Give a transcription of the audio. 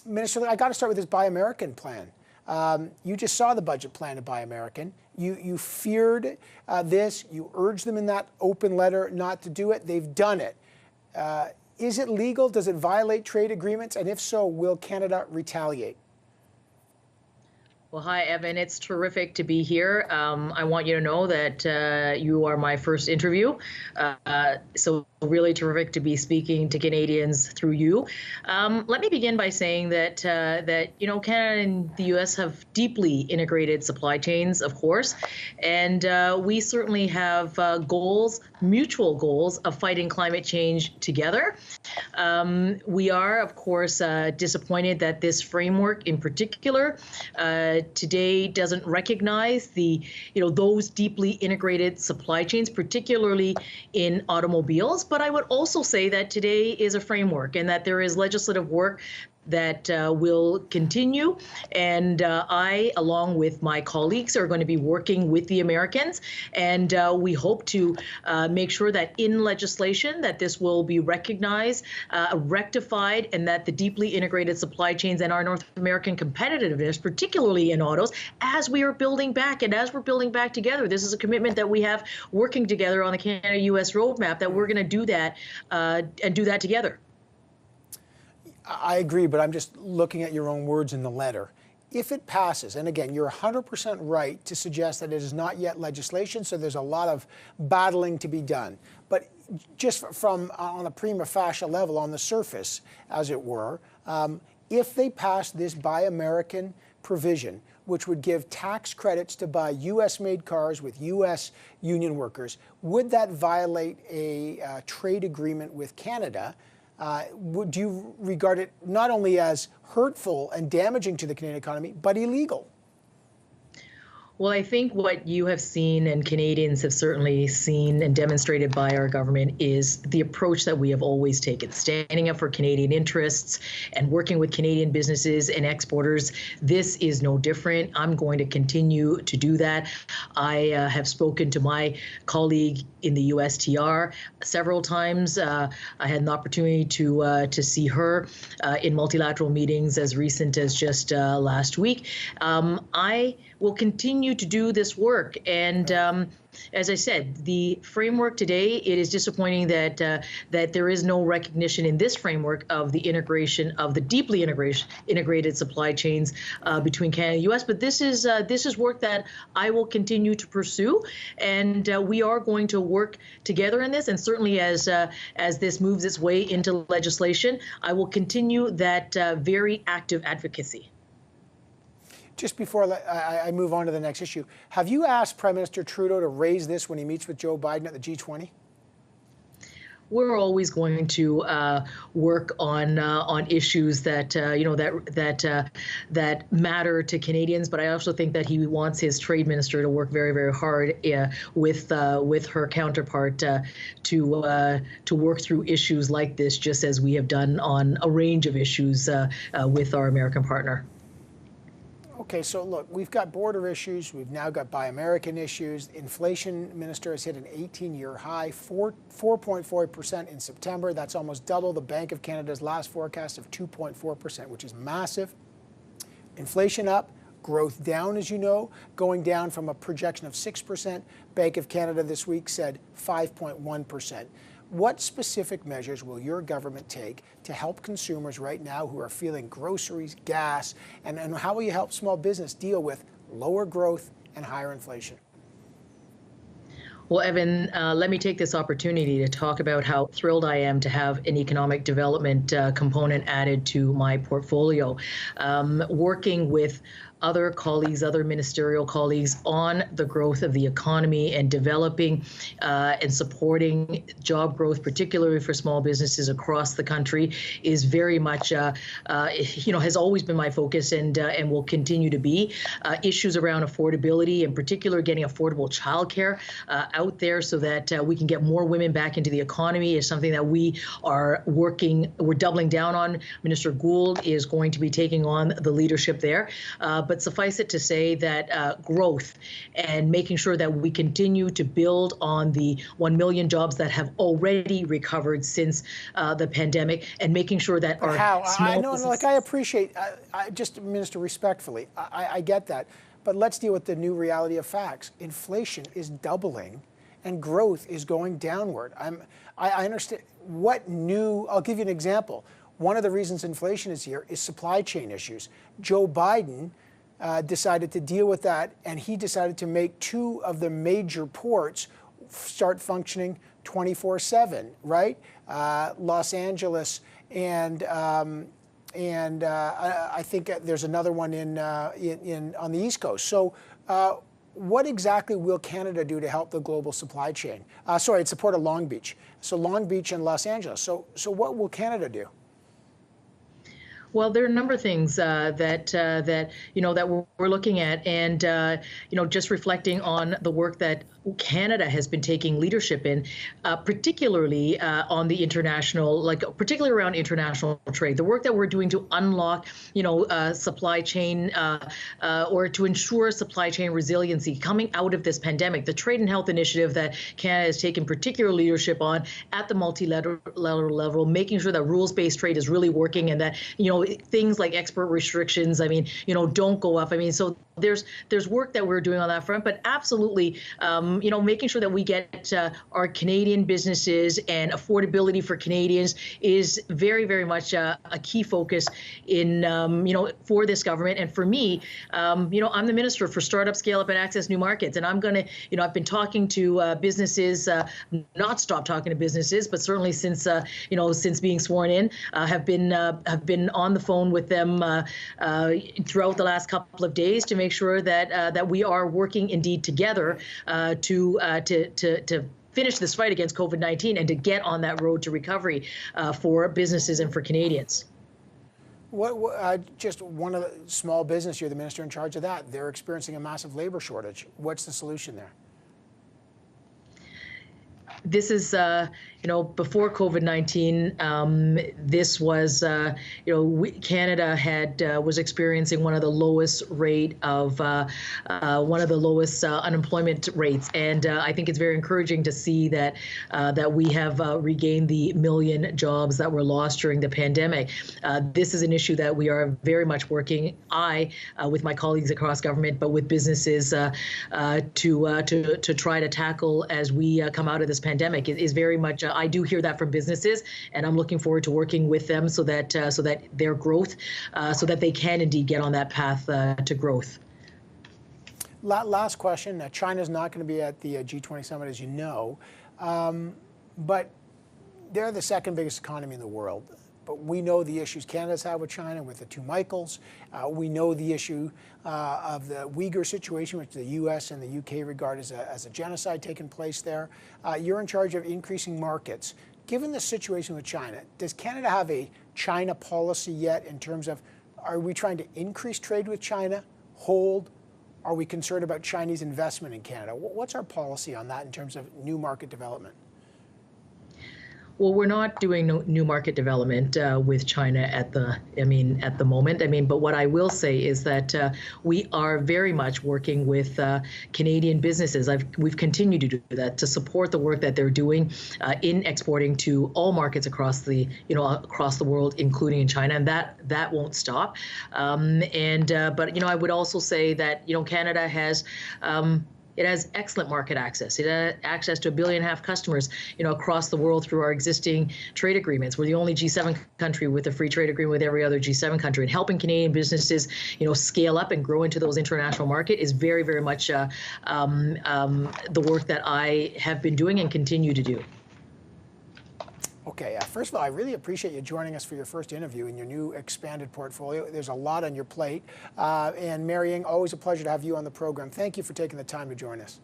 Minister, I got to start with this Buy American plan. You just saw the budget plan of Buy American. You feared this. You urged them in that open letter not to do it. They've done it. Is it legal? Does it violate trade agreements? And if so, will Canada retaliate? Well, hi, Evan. It's terrific to be here. I want you to know that you are my first interview. So really terrific to be speaking to Canadians through you. Let me begin by saying that Canada and the U.S. have deeply integrated supply chains, of course, and we certainly have goals, mutual goals of fighting climate change together. We are, of course, disappointed that this framework in particular today doesn't recognize those deeply integrated supply chains, particularly in automobiles. But I would also say that today is a framework and that there is legislative work that will continue. And I, along with my colleagues, are going to be working with the Americans. And we hope to make sure that in legislation that this will be recognized, rectified, and that the deeply integrated supply chains and our North American competitiveness, particularly in autos, as we are building back and as we're building back together. This is a commitment that we have working together on the Canada-U.S. roadmap, that we're going to do that and do that together. I agree, but I'm just looking at your own words in the letter. If it passes, and again, you're 100% right to suggest that it is not yet legislation, so there's a lot of battling to be done. But just from on a prima facie level, on the surface, as it were, if they pass this Buy American provision, which would give tax credits to buy U.S.-made cars with U.S. union workers, would that violate a trade agreement with Canada? Would you regard it not only as hurtful and damaging to the Canadian economy, but illegal? Well, I think what you have seen and Canadians have certainly seen and demonstrated by our government is the approach that we have always taken, standing up for Canadian interests and working with Canadian businesses and exporters. This is no different. I'm going to continue to do that. I have spoken to my colleague in the USTR several times. I had an opportunity to see her in multilateral meetings as recent as just last week. I will continue to do this work. And as I said, the framework today, it is disappointing that that there is no recognition in this framework of the integration of the deeply integrated supply chains between Canada and the U.S. But this is work that I will continue to pursue, and we are going to work together in this. And certainly, as this moves its way into legislation, I will continue that very active advocacy. Just before I move on to the next issue, have you asked Prime Minister Trudeau to raise this when he meets with Joe Biden at the G20? We're always going to work on issues that that matter to Canadians. But I also think that he wants his trade minister to work very, very hard with her counterpart to work through issues like this, just as we have done on a range of issues with our American partner. Okay, so look, we've got border issues. We've now got Buy American issues. Inflation, Minister, has hit an 18-year high, 4.4% in September. That's almost double the Bank of Canada's last forecast of 2.4%, which is massive. Inflation up, growth down, as you know, going down from a projection of 6%. Bank of Canada this week said 5.1%. What specific measures will your government take to help consumers right now who are feeling groceries, gas, and how will you help small business deal with lower growth and higher inflation? Well, Evan, let me take this opportunity to talk about how thrilled I am to have an economic development component added to my portfolio. Working with other colleagues, other ministerial colleagues on the growth of the economy and developing and supporting job growth, particularly for small businesses across the country, is very much, has always been my focus and will continue to be. Issues around affordability, in particular getting affordable childcare out there so that we can get more women back into the economy, is something that we're doubling down on. Minister Gould is going to be taking on the leadership there. But but suffice it to say that growth and making sure that we continue to build on the 1 million jobs that have already recovered since the pandemic, and making sure that But our how? small No, like I appreciate, just Minister, respectfully, I get that. But let's deal with the new reality of facts. Inflation is doubling and growth is going downward. I understand what new, I'll give you an example. One of the reasons inflation is here is supply chain issues. Joe Biden decided to deal with that, and he decided to make two of the major ports start functioning 24/7, right? Los Angeles and I think there's another one on the East Coast. So what exactly will Canada do to help the global supply chain? Sorry, it's support of Long Beach. So Long Beach and Los Angeles. So what will Canada do? Well, there are a number of things that we're looking at, and just reflecting on the work that Canada has been taking leadership in, particularly on the international, particularly around international trade. The work that we're doing to unlock, supply chain or to ensure supply chain resiliency coming out of this pandemic. The Trade and Health Initiative that Canada has taken particular leadership on at the multilateral level, making sure that rules-based trade is really working, and that things like export restrictions, don't go up. So there's work that we're doing on that front, but absolutely, making sure that we get our Canadian businesses and affordability for Canadians is very, very much a key focus in, for this government. And for me, I'm the Minister for Startup, Scale Up, and Access New Markets. And I'm going to, I've been talking to businesses, not stop talking to businesses, but certainly since, since being sworn in, have been on the phone with them throughout the last couple of days to make sure that we are working indeed together to finish this fight against COVID-19 and to get on that road to recovery for businesses and for Canadians. Just one of the small business, you're the minister in charge of that. They're experiencing a massive labor shortage. What's the solution there? This is, before COVID-19, this was, Canada was experiencing one of the lowest rate of, unemployment rates. And I think it's very encouraging to see that we have regained the 1 million jobs that were lost during the pandemic. This is an issue that we are very much working, with my colleagues across government, but with businesses to try to tackle as we come out of this pandemic. It is very much, I do hear that from businesses, and I'm looking forward to working with them so that their growth, so that they can indeed get on that path to growth. Last question. China's not going to be at the G20 summit, as you know, but they're the second biggest economy in the world. But we know the issues Canada's had with China, with the two Michaels. We know the issue of the Uyghur situation, which the U.S. and the U.K. regard as a genocide taking place there. You're in charge of increasing markets. Given the situation with China, does Canada have a China policy yet in terms of, are we trying to increase trade with China, hold? Are we concerned about Chinese investment in Canada? What's our policy on that in terms of new market development? Well, we're not doing new market development with China at the moment. But what I will say is that we are very much working with Canadian businesses. We've continued to do that to support the work that they're doing in exporting to all markets across the world, including in China, and that won't stop. But I would also say that Canada has. It has excellent market access. It has access to 1.5 billion customers, across the world through our existing trade agreements. We're the only G7 country with a free trade agreement with every other G7 country. And helping Canadian businesses, scale up and grow into those international market is very, very much the work that I have been doing and continue to do. Okay, first of all, I really appreciate you joining us for your first interview in your new expanded portfolio. There's a lot on your plate. And Mary Ng, always a pleasure to have you on the program. Thank you for taking the time to join us.